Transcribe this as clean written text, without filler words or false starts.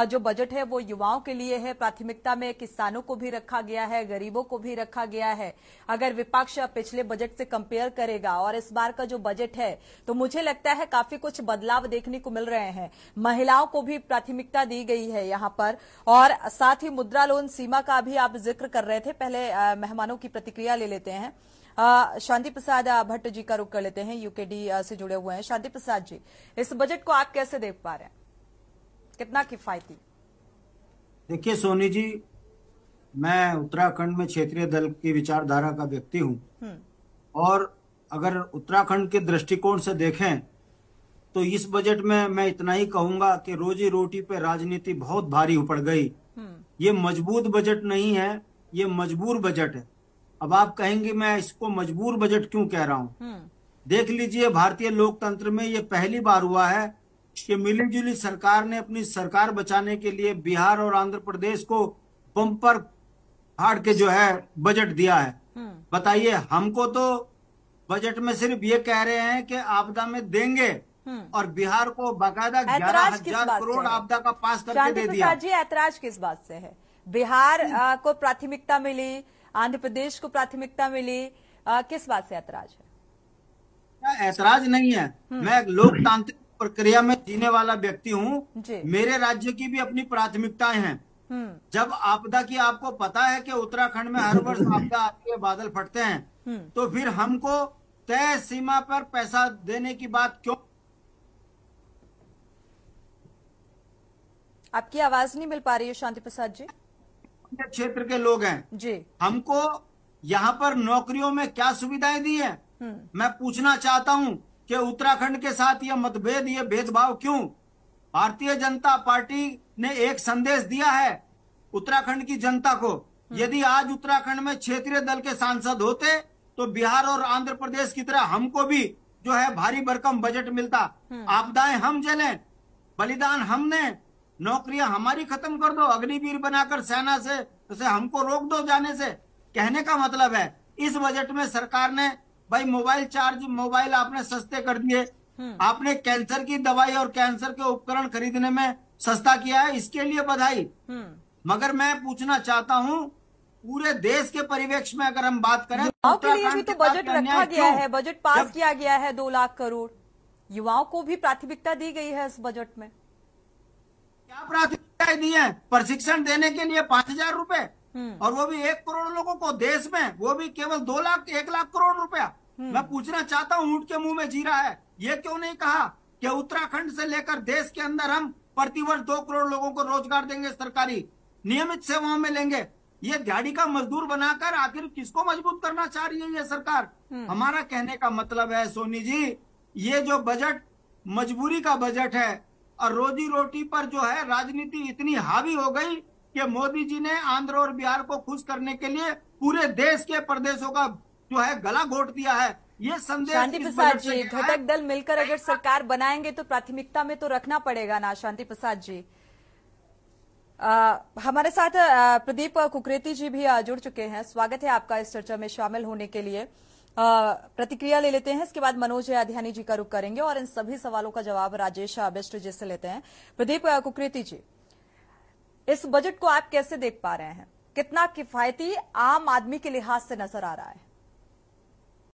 जो बजट है वो युवाओं के लिए है, प्राथमिकता में किसानों को भी रखा गया है, गरीबों को भी रखा गया है। अगर विपक्ष पिछले बजट से कंपेयर करेगा और इस बार का जो बजट है तो मुझे लगता है काफी कुछ बदलाव देखने को मिल रहे हैं। महिलाओं को भी प्राथमिकता दी गई है यहाँ पर, और साथ ही मुद्रा लोन सीमा का भी आप जिक्र कर रहे थे। पहले मेहमानों की प्रतिक्रिया ले लेते हैं। शांति प्रसाद भट्ट जी का रुख कर लेते हैं, यूकेडी से जुड़े हुए हैं। शांति प्रसाद जी, इस बजट को आप कैसे देख पा रहे हैं, कितना किफायती? देखिए सोनी जी, मैं उत्तराखंड में क्षेत्रीय दल की विचारधारा का व्यक्ति हूं, और अगर उत्तराखंड के दृष्टिकोण से देखें तो इस बजट में मैं इतना ही कहूंगा कि रोजी रोटी पे राजनीति बहुत भारी पड़ गई। ये मजबूत बजट नहीं है, ये मजबूर बजट है। अब आप कहेंगे मैं इसको मजबूर बजट क्यों कह रहा हूं? देख लीजिए, भारतीय लोकतंत्र में ये पहली बार हुआ है कि मिलीजुली सरकार ने अपनी सरकार बचाने के लिए बिहार और आंध्र प्रदेश को बम्पर फाड़ के जो है बजट दिया है। बताइए, हमको तो बजट में सिर्फ ये कह रहे हैं कि आपदा में देंगे, और बिहार को बाकायदा 11,000 करोड़ आपदा का पास करके दे दिया। जी, ऐतराज किस बात से है? बिहार को प्राथमिकता मिली, आंध्र प्रदेश को प्राथमिकता मिली, किस बात से ऐतराज है? ऐतराज नहीं है, मैं लोकतांत्रिक प्रक्रिया में जीने वाला व्यक्ति हूँ। मेरे राज्य की भी अपनी प्राथमिकताएं हैं। जब आपदा की आपको पता है कि उत्तराखंड में हर वर्ष आपदा आती है, बादल फटते हैं, तो फिर हमको तय सीमा पर पैसा देने की बात क्यों? आपकी आवाज नहीं मिल पा रही है शांति प्रसाद जी। क्षेत्र के लोग हैं जी, हमको यहाँ पर नौकरियों में क्या सुविधाएं दी है? मैं पूछना चाहता हूँ कि उत्तराखंड के साथ ये मतभेद, ये भेदभाव क्यों? भारतीय जनता पार्टी ने एक संदेश दिया है उत्तराखंड की जनता को। यदि आज उत्तराखंड में क्षेत्रीय दल के सांसद होते तो बिहार और आंध्र प्रदेश की तरह हमको भी जो है भारी भरकम बजट मिलता। आपदाएं हम झेलें, बलिदान हमने, नौकरियां हमारी खत्म कर दो, अग्निवीर बनाकर सेना से हमको रोक दो जाने से। कहने का मतलब है इस बजट में सरकार ने भाई मोबाइल आपने सस्ते कर दिए, आपने कैंसर की दवाई और कैंसर के उपकरण खरीदने में सस्ता किया है, इसके लिए बधाई। मगर मैं पूछना चाहता हूं, पूरे देश के परिवेश में अगर हम बात करें युवाओं के लिए भी तो बजट रखा गया है, बजट पास किया गया है 2 लाख करोड़। युवाओं को भी प्राथमिकता दी गई है इस बजट में। क्या प्राथमिकताएं दी है? प्रशिक्षण देने के लिए 5,000 रुपए, और वो भी 1 करोड़ लोगों को देश में, वो भी केवल 1 लाख करोड़ रुपया। मैं पूछना चाहता हूँ, ऊंट के मुंह में जीरा है, ये क्यों नहीं कहा कि उत्तराखंड से लेकर देश के अंदर हम प्रतिवर्ष 2 करोड़ लोगों को रोजगार देंगे, सरकारी नियमित सेवाओं में लेंगे। ये दिहाड़ी का मजदूर बनाकर आखिर किसको मजबूत करना चाह रही है ये सरकार? हमारा कहने का मतलब है सोनी जी, ये जो बजट मजबूरी का बजट है, और रोजी रोटी पर जो है राजनीति इतनी हावी हो गई कि मोदी जी ने आंध्र और बिहार को खुश करने के लिए पूरे देश के प्रदेशों का जो है गला घोट दिया है। ये संदेश शांति प्रसाद जी, घटक दल मिलकर अगर सरकार बनाएंगे तो प्राथमिकता में तो रखना पड़ेगा ना शांति प्रसाद जी। हमारे साथ प्रदीप कुकरेती जी भी जुड़ चुके हैं। स्वागत है आपका इस चर्चा में शामिल होने के लिए। प्रतिक्रिया ले लेते हैं, इसके बाद मनोज अध्यानी जी का रुख करेंगे और इन सभी सवालों का जवाब राजेश बिष्ट जी से लेते हैं। प्रदीप कुकरेती जी, इस बजट को आप कैसे देख पा रहे हैं, कितना किफायती आम आदमी के लिहाज से नजर आ रहा है?